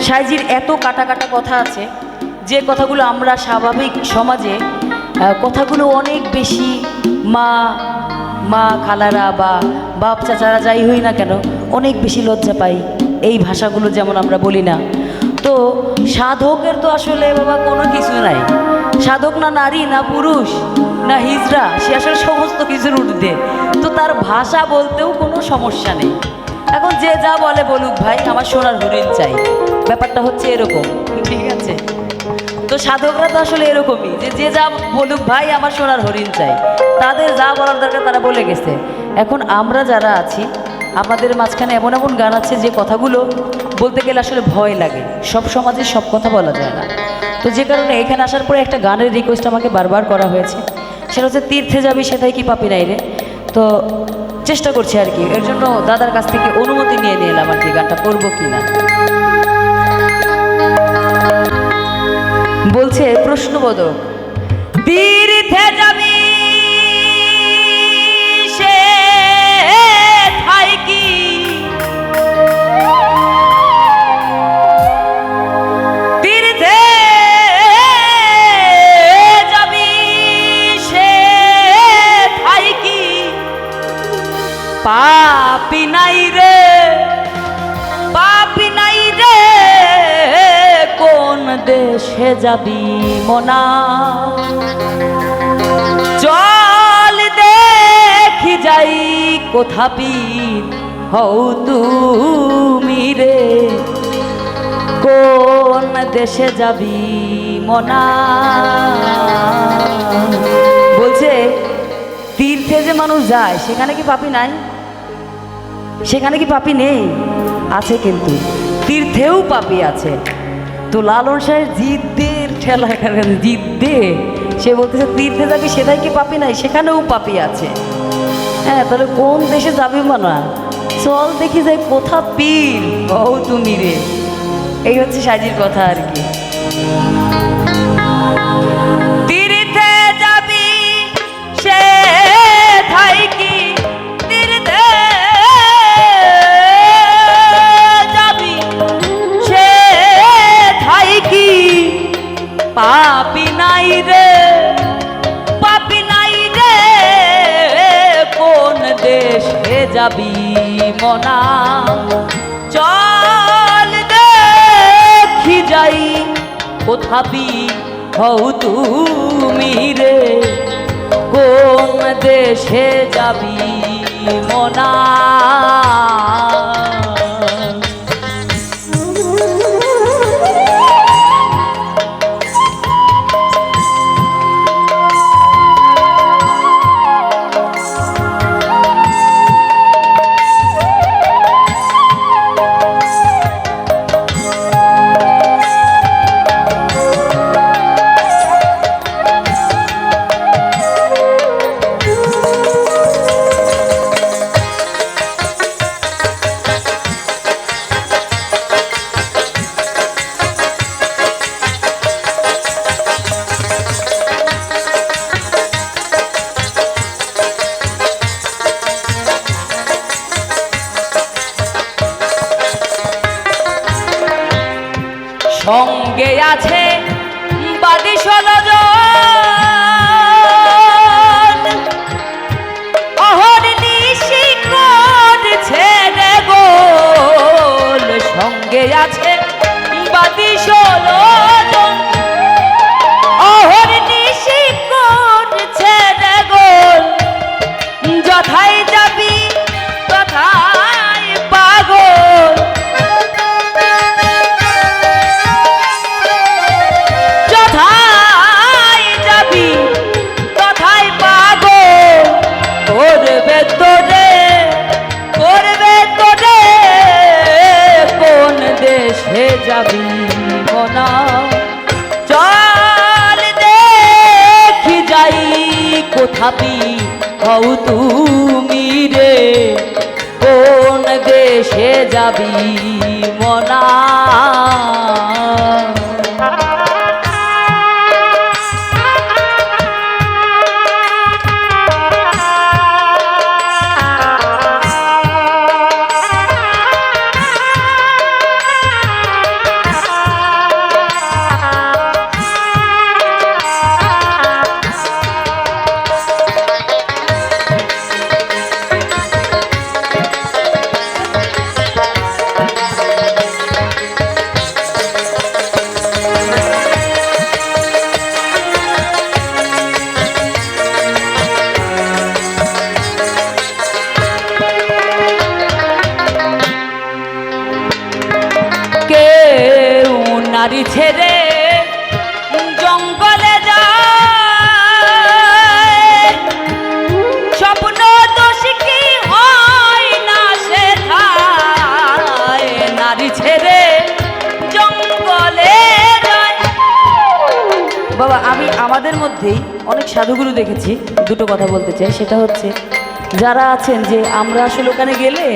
সাইজির এত কাটা কাটা কথা আছে যে কথাগুলো আমরা স্বাভাবিক সমাজে কথাগুলো অনেক বেশি মা মা খালারা বা বাপ চাচারা যাই হই না কেন অনেক বেশি লজ্জা পাই এই ভাষাগুলো যেমন আমরা বলি না। তো সাধকের তো আসলে বাবা কোনো কিছু নাই, সাধক না নারী না পুরুষ না হিজড়া, সে আসলে সমস্ত কিছুর ঊর্ধ্বে, তো তার ভাষা বলতেও কোনো সমস্যা নেই। এখন যে যা বলে বলুক ভাই, আমার সোনার হরিণ চাই, ব্যাপারটা হচ্ছে এরকম, ঠিক আছে? তো সাধকরা তো আসলে এরকমই, যে যে যা বলুক ভাই আমার সোনার হরিণ চাই, তাদের যা বলার দরকার তারা বলে গেছে। এখন আমরা যারা আছি আমাদের মাঝখানে এমন এমন গান আছে যে কথাগুলো বলতে গেলে আসলে ভয় লাগে, সব সমাজে সব কথা বলা যায় না। তো যে কারণে এখানে আসার পরে একটা গানের রিকোয়েস্ট আমাকে বারবার করা হয়েছে, সেটা হচ্ছে তীর্থে যাবি সেটাই কি পাপি নাই রে। তো চেষ্টা করছি আর কি, এর জন্য দাদার কাছ থেকে অনুমতি নিয়ে এলাম আর কি, গানটা করবো কিনা। বলছে প্রশ্নবোধক, তীর্থে যাবি সে ঠাই কি, তীর্থে যাবি সে ঠাই কি, পাপি নাই রে পাপি নাই রে, কোন দেশে যাবি মনা, চল দেখি যাই কোথা পীর হও তুমি রে, কোন দেশে যাবি মনা। বলছে তীর্থে যে মানুষ যায় সেখানে কি পাপি নাই, সেখানে কি পাপি নেই? আছে, কিন্তু তীর্থেও পাপি আছে। তো লালন সাহেব জিদ্দের ঠেলা, জিদ্দে সে বলতেছে তীর্থে যাবি সেটাই কি পাপি নাই, সেখানেও পাপি আছে। হ্যাঁ, তাহলে কোন দেশে যাবি মানা, চল দেখি যাই কোথা পীর হও তুমি রে। এই হচ্ছে সাইজির কথা আর কি। তীর্থে যাবি সে ঠাই কি, তীর্থে যাবি সে ঠাই কি, পাপি নাই রে পাপি নাই রে, কোন দেশে যাবি মনা, চল দেখি যাই কোথা পীর হও তুমি রে, কোন দেশে যাবি মনা। সঙ্গে আছে বাদী 16 জন, অহর্নিশি করছে রে গোল, সঙ্গে আছে বাদী 16 জন, অহর্নিশি করছে রে গোল, যথাই যাবি তথাই পাগল, যাবি মনা, চল দেখি যাই কোথা পীর হও তুমি রে, কোন দেশে যাবি মনা। নারী ছেড়ে জঙ্গলে যায়, স্বপ্ন দোষ কি হয় না সেথায়, নারী ছেড়ে জঙ্গলে যায়। বাবা আমি আমাদের মধ্যেই অনেক সাধুগুরু দেখেছি, দুটো কথা বলতে চাই। সেটা হচ্ছে যারা আছেন যে আমরা আসলে ওখানে গেলে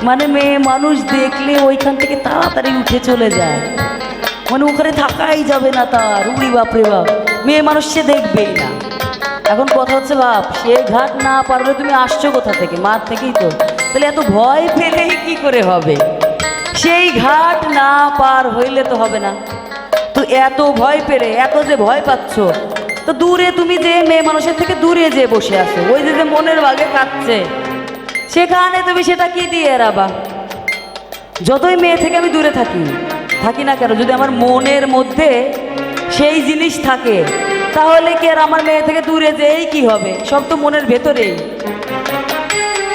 মানে মেয়ে মানুষ দেখলে ওইখান থেকে তাড়াতাড়ি উঠে চলে যায়, মানে ওখানে থাকাই যাবে না তার, উড়ি বাপরে বাপ, মেয়ে মানুষ সে দেখবেই না। এখন কথা হচ্ছে বাপ সে ঘাট না পারলে তুমি আসছো কোথা থেকে, মার থেকেই তো, তাহলে এত ভয় পেলেই কি করে হবে, সেই ঘাট না পার হইলে তো হবে না। তো এত ভয় পেলে, এত যে ভয় পাচ্ছ, তো দূরে তুমি যে মেয়ে মানুষের থেকে দূরে যে বসে আছো, ওই যে মনের বাগে কাঁদছে, সেখানে তুমি সেটা কি দিয়ে এড়াবা? যতই মেয়ে থেকে আমি দূরে থাকি থাকি না কেন, যদি আমার মনের মধ্যে সেই জিনিস থাকে তাহলে কি আর আমার মেয়ে থেকে দূরে যেই কি হবে? সব তো মনের ভেতরেই।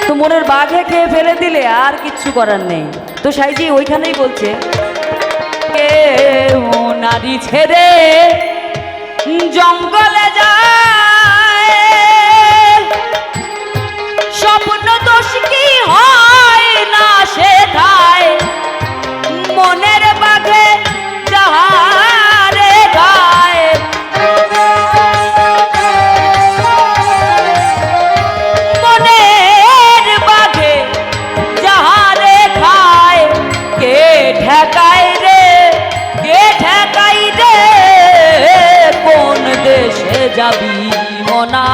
তো মনের বাঘে খেয়ে ফেলে দিলে আর কিচ্ছু করার নেই। তো সাইজি ওইখানেই বলছে কেউ নারী ছেড়ে জঙ্গলে যায়, স্বপ্ন দোষ কি হয় না সেথায়, মনের বাঘে যাহারে গায়, মনের বাঘে যাহারে খায়, কে ঠেকায় রে, কে ঠেকাই রে, কোন দেশে যাবি মনা,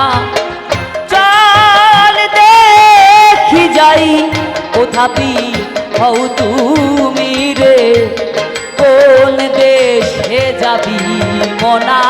চল দেখি যাই কোথাপি হও তুমি রে, কোন দেশে যাবি মনা।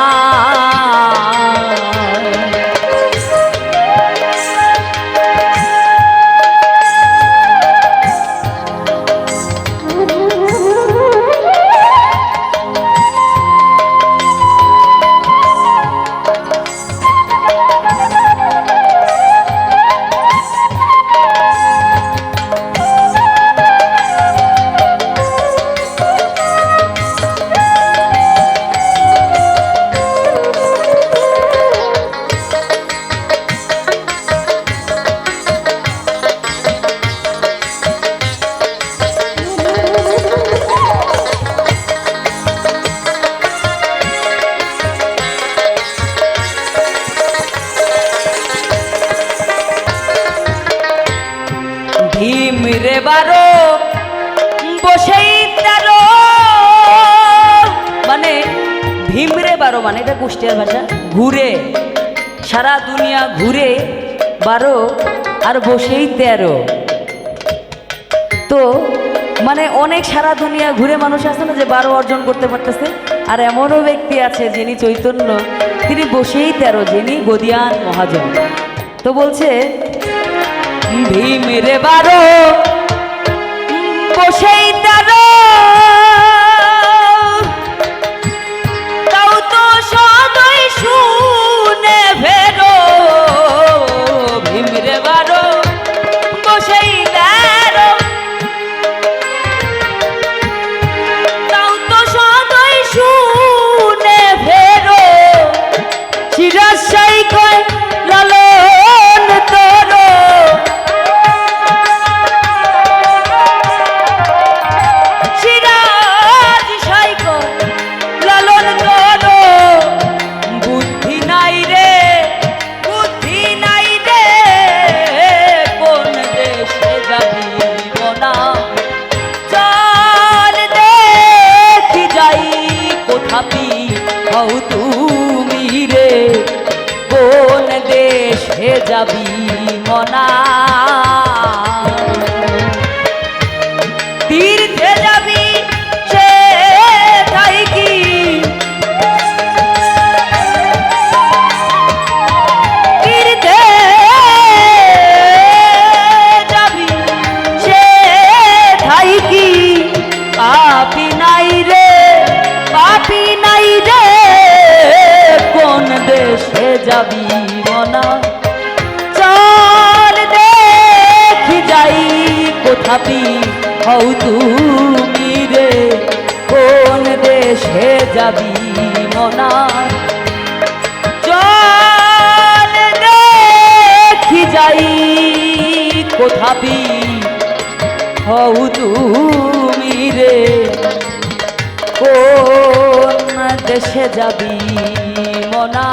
ভীম রে বারো বসেই তেরো, মানে ভীম রে বারো মানে এটা কুষ্টিয়ার ভাষা, ঘুরে সারা দুনিয়া ঘুরে 12 আর বসেই 13। তো মানে অনেক সারা দুনিয়া ঘুরে মানুষ আছে না যে 12 অর্জন করতে পারতেছে, আর এমনও ব্যক্তি আছে যিনি চৈতন্য, তিনি বসেই 13, যিনি গদিয়ান মহাজন। তো বলছে ভীম রে 12 বসেই 13, তাও তো সদয় শুনে ফেরো, ভীম রে 12 বসেই 13, তাও তো সদয় শুনে ফেরো, শিরাশাই কয় লালন তোরো, তুমি রে কোন দেশে যাবি মনা, তীর্থে যাবি সে তাই কি, তীর্থে যাবি সে তাই কি, পাপি নাই রে, পাপি নাই রে, কোন দেশে যাবি মনা, চল দেখি যাই কোথাপি হও তুমি রে, কোন দেশে দেশে যাবি মনা চল দেখি যাই কোথাবি হও তুমি রে কোন দেশে যাবি মনা